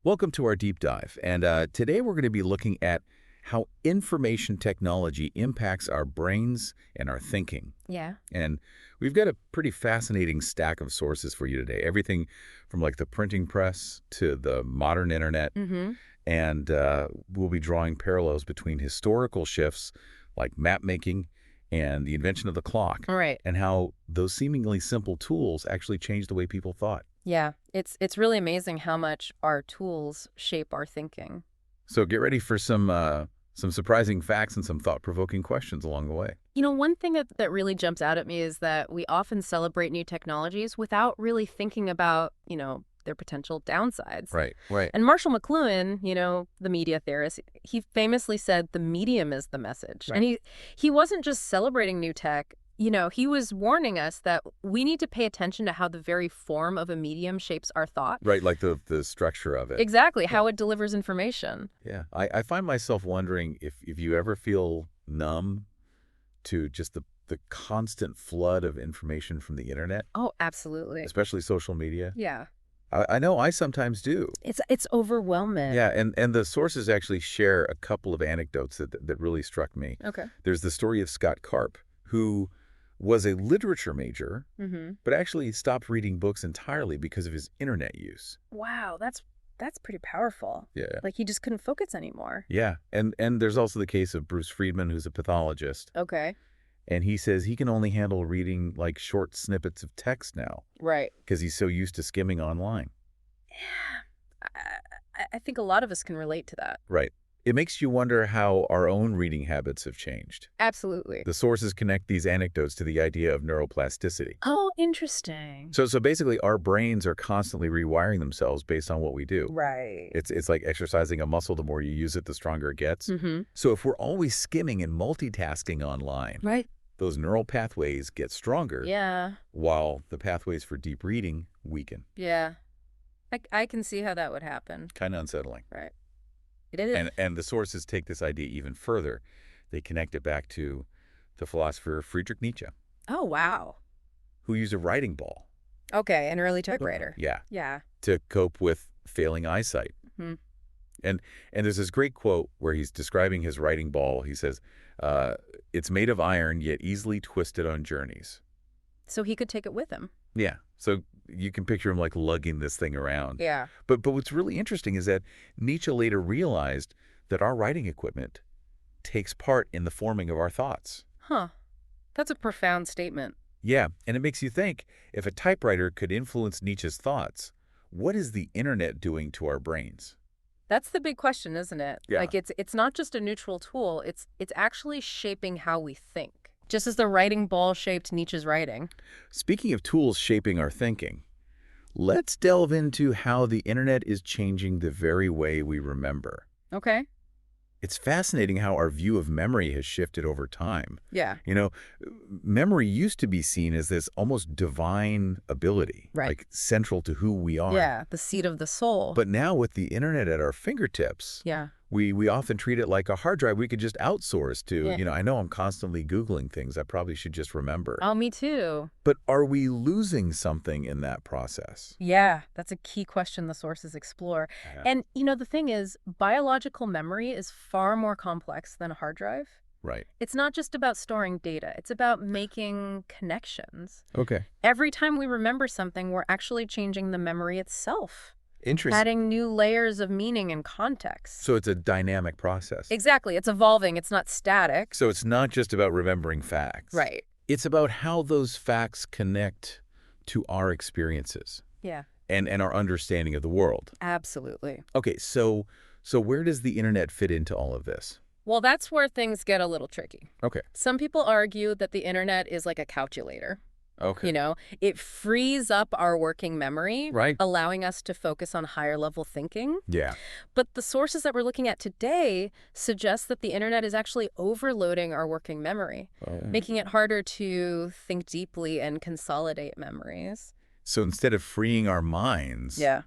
Welcome to our deep dive. And today we're going to be looking at how information technology impacts our brains and our thinking. Yeah. And we've got a pretty fascinating stack of sources for you today. Everything from like the printing press to the modern internet. Mm-hmm. And we'll be drawing parallels between historical shifts like map making and the invention of the clock All right. and how those seemingly simple tools actually changed the way people thought. Yeah. It's really amazing how much our tools shape our thinking. So get ready for some surprising facts and some thought-provoking questions along the way. One thing that really jumps out at me is that we often celebrate new technologies without really thinking about, their potential downsides. Right, right. And Marshall McLuhan, the media theorist, he famously said the medium is the message. Right. And he wasn't just celebrating new tech. He was warning us that we need to pay attention to how the very form of a medium shapes our thought. Right, like the structure of it. Exactly, how it delivers information. Yeah. I find myself wondering if you ever feel numb to just the constant flood of information from the internet, Oh, absolutely. especially social media. Yeah. I know I sometimes do. It's overwhelming. Yeah, and the sources actually share a couple of anecdotes that really struck me. Okay. There's the story of Scott Karp, who was a literature major, Mm-hmm. but actually stopped reading books entirely because of his internet use. Wow, that's pretty powerful. Yeah. Like he just couldn't focus anymore. Yeah, and there's also the case of Bruce Friedman, who's a pathologist, Okay. and he says he can only handle reading like short snippets of text now Right. because he's so used to skimming online. I think a lot of us can relate to that. Right. It makes you wonder how our own reading habits have changed. Absolutely. The sources connect these anecdotes to the idea of neuroplasticity. Oh, interesting. So basically, our brains are constantly rewiring themselves based on what we do. Right. It's like exercising a muscle. The more you use it, the stronger it gets. Mm-hmm. So if we're always skimming and multitasking online, Right. those neural pathways get stronger Yeah. while the pathways for deep reading weaken. Yeah. I can see how that would happen. Kind of unsettling. Right. It is. And the sources take this idea even further. They connect it back to the philosopher Friedrich Nietzsche, Oh, wow. who used a writing ball. Okay, an early typewriter. Yeah, Yeah. to cope with failing eyesight. Hmm. And there's this great quote where he's describing his writing ball. He says, it's made of iron, yet easily twisted on journeys. So he could take it with him. Yeah, so you can picture him like lugging this thing around. Yeah. But what's really interesting is that Nietzsche later realized that our writing equipment takes part in the forming of our thoughts. Huh. That's a profound statement. Yeah, and it makes you think, if a typewriter could influence Nietzsche's thoughts, what is the internet doing to our brains? That's the big question, isn't it? Yeah. Like it's not just a neutral tool, it's actually shaping how we think. Just as the writing ball shaped Nietzsche's writing. Speaking of tools shaping our thinking, let's delve into how the internet is changing the very way we remember. Okay. It's fascinating how our view of memory has shifted over time. Yeah. You know, memory used to be seen as this almost divine ability, Right. like central to who we are. Yeah. The seat of the soul. But now with the internet at our fingertips, yeah. we often treat it like a hard drive we could just outsource to. Yeah. I know I'm constantly Googling things I probably should just remember. Oh, me too. But are we losing something in that process? Yeah. That's a key question the sources explore. Yeah. And, the thing is, biological memory is far more complex than a hard drive. Right. It's not just about storing data. It's about making connections. Okay. Every time we remember something, we're actually changing the memory itself. Interesting. Adding new layers of meaning and context. So it's a dynamic process. Exactly. It's evolving. It's not static. So it's not just about remembering facts. Right. It's about how those facts connect to our experiences Yeah. and our understanding of the world. Absolutely. Okay, so where does the internet fit into all of this? Well, that's where things get a little tricky. Okay. Some people argue that the internet is like a calculator. Okay. It frees up our working memory, Right. allowing us to focus on higher level thinking. Yeah. But the sources that we're looking at today suggest that the internet is actually overloading our working memory, making it harder to think deeply and consolidate memories. So instead of freeing our minds, Yeah.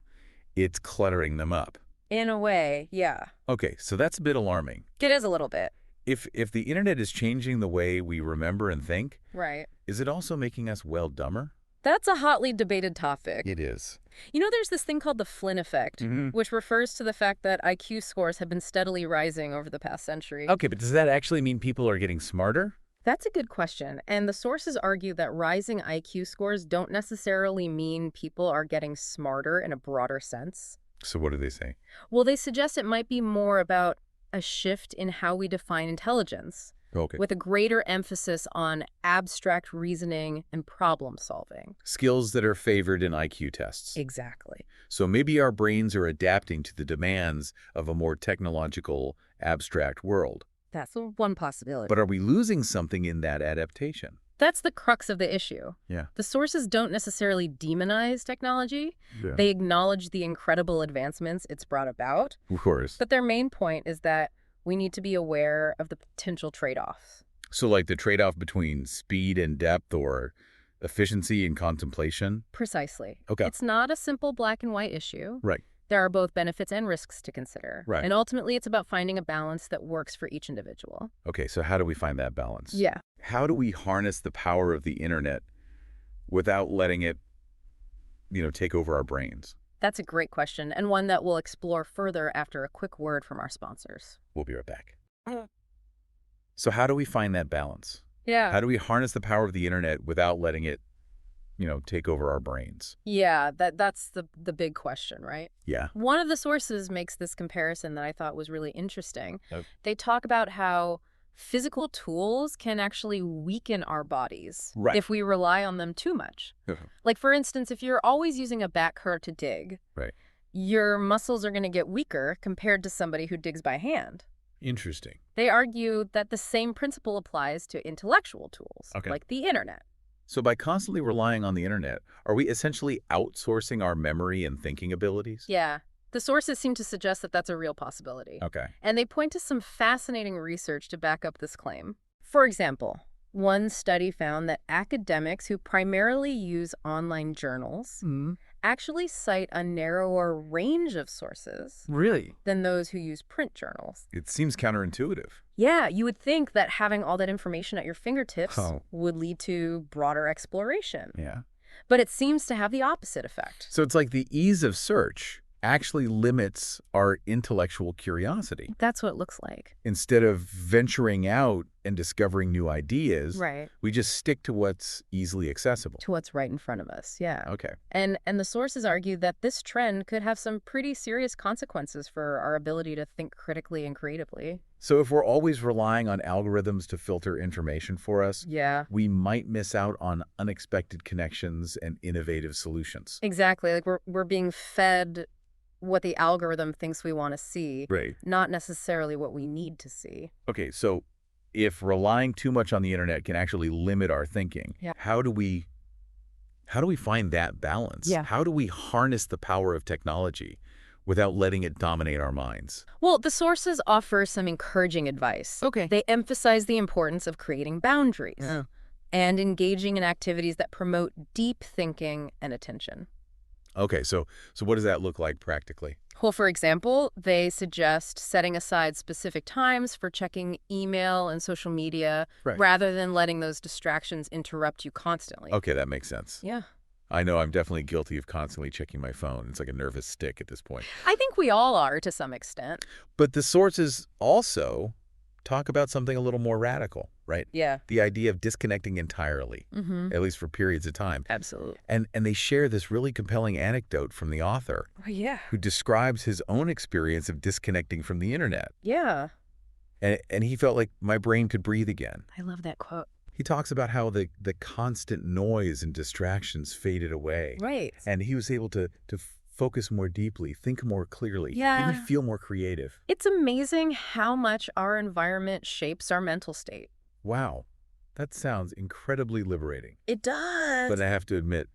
it's cluttering them up. In a way, yeah. Okay, so that's a bit alarming. It is a little bit. If the internet is changing the way we remember and think, Right. is it also making us, well, dumber? That's a hotly debated topic. It is. You know, there's this thing called the Flynn effect, which refers to the fact that IQ scores have been steadily rising over the past century. Okay, but does that actually mean people are getting smarter? That's a good question, and the sources argue that rising IQ scores don't necessarily mean people are getting smarter in a broader sense. So what do they say? Well, they suggest it might be more about a shift in how we define intelligence, Okay. with a greater emphasis on abstract reasoning and problem solving. Skills that are favored in IQ tests. Exactly. So maybe our brains are adapting to the demands of a more technological, abstract world. That's one possibility. But are we losing something in that adaptation? That's the crux of the issue. Yeah. The sources don't necessarily demonize technology. Yeah. They acknowledge the incredible advancements it's brought about. Of course. But their main point is that we need to be aware of the potential trade-offs. So like the trade-off between speed and depth or efficiency and contemplation? Precisely. Okay. It's not a simple black and white issue. Right. There are both benefits and risks to consider. Right. And ultimately, it's about finding a balance that works for each individual. Okay, so how do we find that balance? Yeah. How do we harness the power of the internet without letting it, take over our brains? That's a great question, and one that we'll explore further after a quick word from our sponsors. We'll be right back. So how do we find that balance? Yeah. How do we harness the power of the internet without letting it, take over our brains? Yeah, that's the big question, right? Yeah. One of the sources makes this comparison that I thought was really interesting. Okay. They talk about how physical tools can actually weaken our bodies Right. if we rely on them too much. Like, for instance, if you're always using a backhoe to dig, Right. your muscles are going to get weaker compared to somebody who digs by hand. Interesting. They argue that the same principle applies to intellectual tools, Okay. like the internet. So by constantly relying on the internet, are we essentially outsourcing our memory and thinking abilities? Yeah. The sources seem to suggest that that's a real possibility. Okay. And they point to some fascinating research to back up this claim. For example, one study found that academics who primarily use online journals actually cite a narrower range of sources Really? than those who use print journals. It seems counterintuitive. Yeah, you would think that having all that information at your fingertips Oh. would lead to broader exploration. Yeah. But it seems to have the opposite effect. So it's like the ease of search actually limits our intellectual curiosity. That's what it looks like. Instead of venturing out and discovering new ideas, Right. we just stick to what's easily accessible. To what's right in front of us, yeah. Okay. And the sources argue that this trend could have some pretty serious consequences for our ability to think critically and creatively. So if we're always relying on algorithms to filter information for us, Yeah. we might miss out on unexpected connections and innovative solutions. Exactly. Like we're being fed what the algorithm thinks we want to see, Right. not necessarily what we need to see. Okay, so if relying too much on the internet can actually limit our thinking, Yeah. how do we find that balance? Yeah. How do we harness the power of technology without letting it dominate our minds? Well, the sources offer some encouraging advice. Okay. They emphasize the importance of creating boundaries Yeah. and engaging in activities that promote deep thinking and attention. Okay, so what does that look like practically? Well, for example, they suggest setting aside specific times for checking email and social media Right. rather than letting those distractions interrupt you constantly. Okay, that makes sense. Yeah. I know I'm definitely guilty of constantly checking my phone. It's like a nervous stick at this point. I think we all are to some extent. But the sources also talk about something a little more radical, right? Yeah. The idea of disconnecting entirely, Mm-hmm. at least for periods of time. Absolutely. And they share this really compelling anecdote from the author Oh, yeah. who describes his own experience of disconnecting from the internet. Yeah. And he felt like my brain could breathe again. I love that quote. He talks about how the constant noise and distractions faded away. Right. And he was able to focus more deeply, think more clearly, Yeah. even feel more creative. It's amazing how much our environment shapes our mental state. Wow, that sounds incredibly liberating. It does. But I have to admit,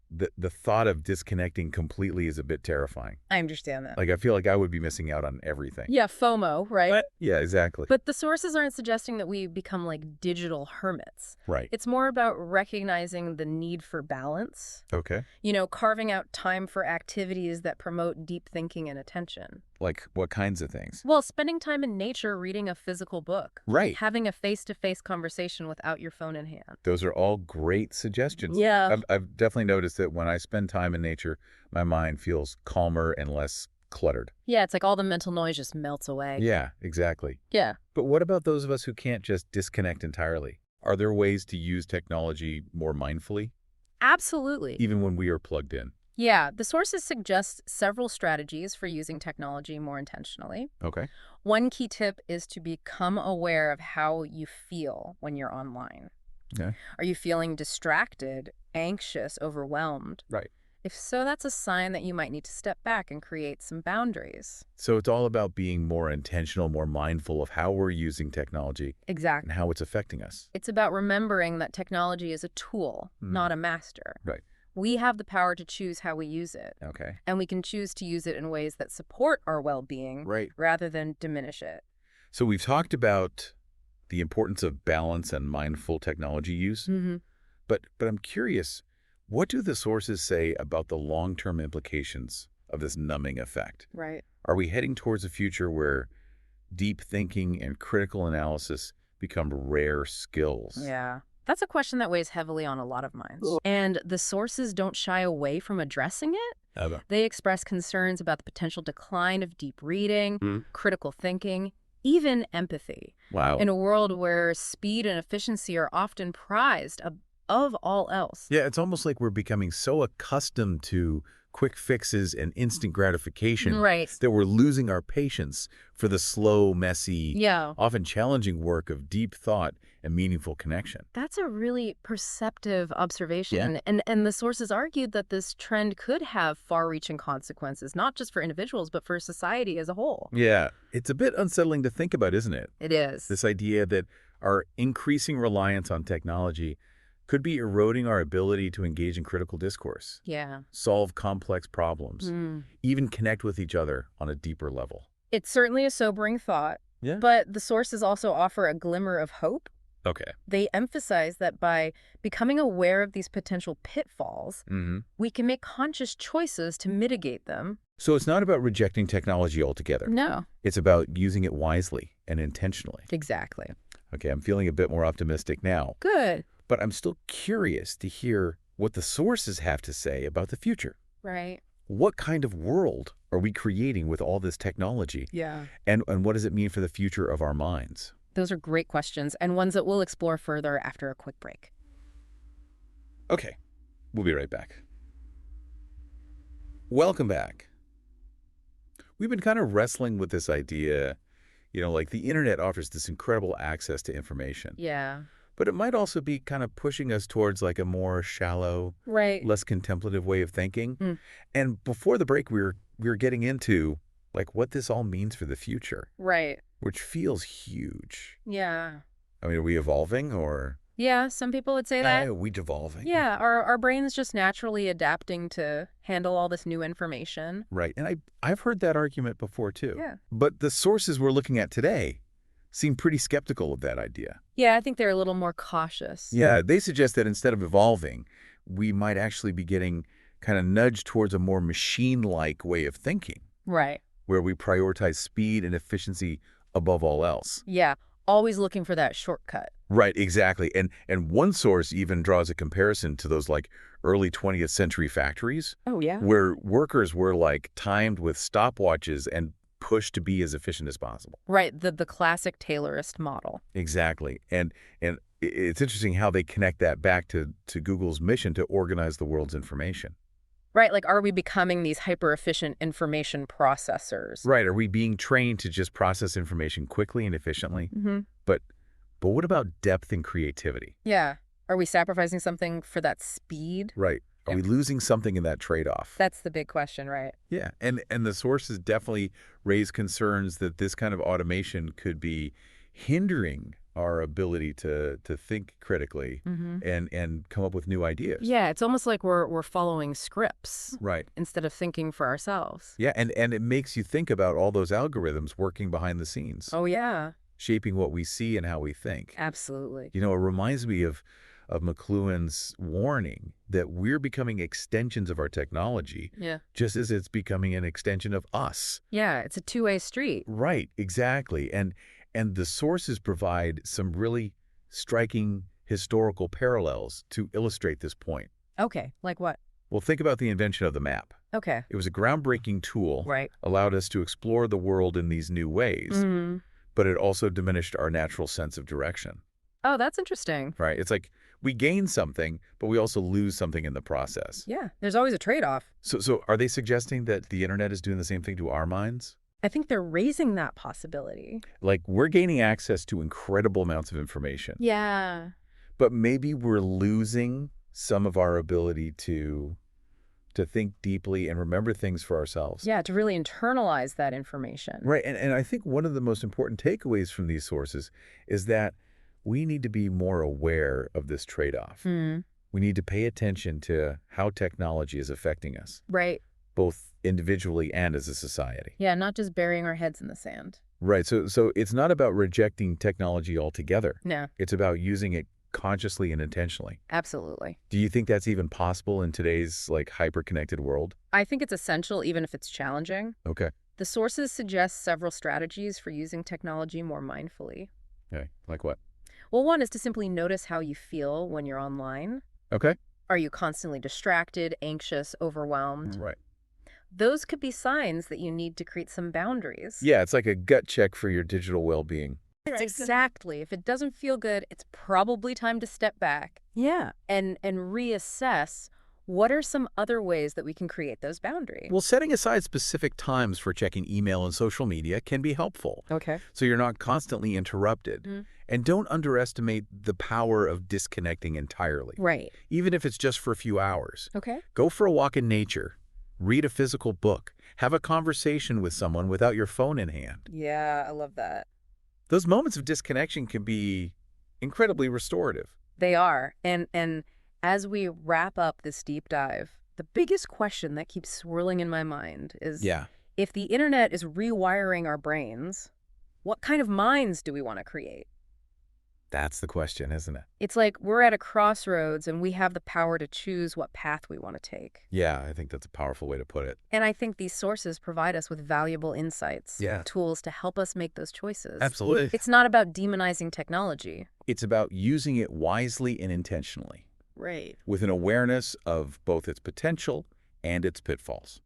the thought of disconnecting completely is a bit terrifying. I understand that. Like, I feel like I would be missing out on everything. Yeah, FOMO, right? But yeah, exactly. But the sources aren't suggesting that we become like digital hermits. Right. It's more about recognizing the need for balance, Okay. carving out time for activities that promote deep thinking and attention. Like, what kinds of things? Well, spending time in nature, reading a physical book, Right. having a face-to-face conversation without your phone in hand. Those are all great suggestions. Yeah. I've definitely noticed that when I spend time in nature, my mind feels calmer and less cluttered. Yeah, it's like all the mental noise just melts away. Yeah, exactly. Yeah. But what about those of us who can't just disconnect entirely? Are there ways to use technology more mindfully, Absolutely. even when we are plugged in? Yeah, the sources suggest several strategies for using technology more intentionally. Okay. One key tip is to become aware of how you feel when you're online. Okay. Are you feeling distracted, anxious, overwhelmed? Right. If so, that's a sign that you might need to step back and create some boundaries. So it's all about being more intentional, more mindful of how we're using technology Exactly. and how it's affecting us. It's about remembering that technology is a tool, not a master. Right. We have the power to choose how we use it, Okay. and we can choose to use it in ways that support our well-being Right. rather than diminish it. So we've talked about the importance of balance and mindful technology use, Mm-hmm. but I'm curious, what do the sources say about the long-term implications of this numbing effect? Right. Are we heading towards a future where deep thinking and critical analysis become rare skills? Yeah. That's a question that weighs heavily on a lot of minds. And the sources don't shy away from addressing it. Ever. They express concerns about the potential decline of deep reading, Mm. critical thinking, even empathy. Wow. In a world where speed and efficiency are often prized above all else. Yeah, it's almost like we're becoming so accustomed to quick fixes and instant gratification Right. that we're losing our patience for the slow, messy, Yeah. often challenging work of deep thought and meaningful connection. That's a really perceptive observation. Yeah. And the sources argued that this trend could have far-reaching consequences, not just for individuals, but for society as a whole. Yeah, it's a bit unsettling to think about, isn't it? It is. This idea that our increasing reliance on technology could be eroding our ability to engage in critical discourse, Yeah. solve complex problems, Mm. even connect with each other on a deeper level. It's certainly a sobering thought, Yeah. but the sources also offer a glimmer of hope. Okay. They emphasize that by becoming aware of these potential pitfalls, Mm-hmm. we can make conscious choices to mitigate them. So it's not about rejecting technology altogether. No. It's about using it wisely and intentionally. Exactly. Okay, I'm feeling a bit more optimistic now, Good. but I'm still curious to hear what the sources have to say about the future. Right. What kind of world are we creating with all this technology? Yeah. And what does it mean for the future of our minds? Those are great questions and ones that we'll explore further after a quick break. Okay, we'll be right back. Welcome back. We've been kind of wrestling with this idea, like the internet offers this incredible access to information, Yeah. but it might also be kind of pushing us towards like a more shallow, Right. less contemplative way of thinking. Mm. And before the break, we were getting into like what this all means for the future, Right. which feels huge. Yeah. I mean, are we evolving or Yeah, some people would say that. are we devolving? Yeah, our brains just naturally adapting to handle all this new information. Right. And I've heard that argument before too. Yeah. But the sources we're looking at today seem pretty skeptical of that idea. Yeah, I think they're a little more cautious. Yeah, they suggest that instead of evolving, we might actually be getting kind of nudged towards a more machine-like way of thinking, Right. where we prioritize speed and efficiency above all else. Yeah, always looking for that shortcut. Right, exactly. And one source even draws a comparison to those like early 20th century factories Oh, yeah? where workers were like timed with stopwatches and pushed to be as efficient as possible. Right, the classic Taylorist model. Exactly. And it's interesting how they connect that back to Google's mission to organize the world's information. Right, like are we becoming these hyper-efficient information processors? Right. Are we being trained to just process information quickly and efficiently? Mm-hmm. But what about depth and creativity? Yeah. Are we sacrificing something for that speed? Right. Are we losing something in that trade-off? That's the big question, right? Yeah. And the sources definitely raise concerns that this kind of automation could be hindering our ability to think critically and come up with new ideas. Yeah, it's almost like we're following scripts Right. instead of thinking for ourselves. Yeah, and it makes you think about all those algorithms working behind the scenes, Oh, yeah, shaping what we see and how we think. absolutely. You know, it reminds me of McLuhan's warning that we're becoming extensions of our technology, Yeah. just as it's becoming an extension of us. Yeah, it's a two-way street. Right, exactly. And the sources provide some really striking historical parallels to illustrate this point. Okay, like what? Well, think about the invention of the map. Okay. It was a groundbreaking tool, Right. allowed us to explore the world in these new ways, Mm. but it also diminished our natural sense of direction. Oh, that's interesting. Right? It's like we gain something, but we also lose something in the process. Yeah, there's always a trade-off. So are they suggesting that the internet is doing the same thing to our minds? I think they're raising that possibility. Like we're gaining access to incredible amounts of information, Yeah. but maybe we're losing some of our ability to think deeply and remember things for ourselves. Yeah, to really internalize that information. Right. And I think one of the most important takeaways from these sources is that we need to be more aware of this trade-off. Mm. We need to pay attention to how technology is affecting us, Right. both individually and as a society. Yeah, not just burying our heads in the sand. Right. So it's not about rejecting technology altogether. No, It's about using it consciously and intentionally. absolutely. Do you think that's even possible in today's hyper-connected world? I think it's essential even if it's challenging. Okay. The sources suggest several strategies for using technology more mindfully. Okay. Like what? Well, one is to simply notice how you feel when you're online. Okay. Are you constantly distracted, anxious, overwhelmed? Right. Those could be signs that you need to create some boundaries. Yeah, it's like a gut check for your digital well-being. Exactly. If it doesn't feel good, it's probably time to step back Yeah. and reassess what are some other ways that we can create those boundaries. Well, setting aside specific times for checking email and social media can be helpful, Okay. so you're not constantly interrupted. Mhm. And don't underestimate the power of disconnecting entirely, Right. even if it's just for a few hours. Okay. Go for a walk in nature, read a physical book, have a conversation with someone without your phone in hand. Yeah, I love that. Those moments of disconnection can be incredibly restorative. They are. And as we wrap up this deep dive, the biggest question that keeps swirling in my mind is if the internet is rewiring our brains, what kind of minds do we want to create? That's the question, isn't it? It's like we're at a crossroads and we have the power to choose what path we want to take. Yeah, I think that's a powerful way to put it. And I think these sources provide us with valuable insights, Yeah. tools to help us make those choices. Absolutely. It's not about demonizing technology. It's about using it wisely and intentionally, Right. with an awareness of both its potential and its pitfalls.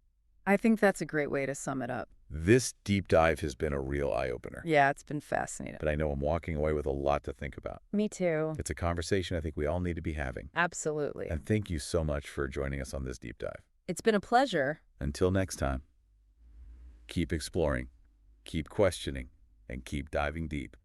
I think that's a great way to sum it up. This deep dive has been a real eye-opener, Yeah, it's been fascinating. but I know I'm walking away with a lot to think about. Me too. It's a conversation I think we all need to be having. Absolutely. And thank you so much for joining us on this deep dive. It's been a pleasure. Until next time, keep exploring, keep questioning, and keep diving deep.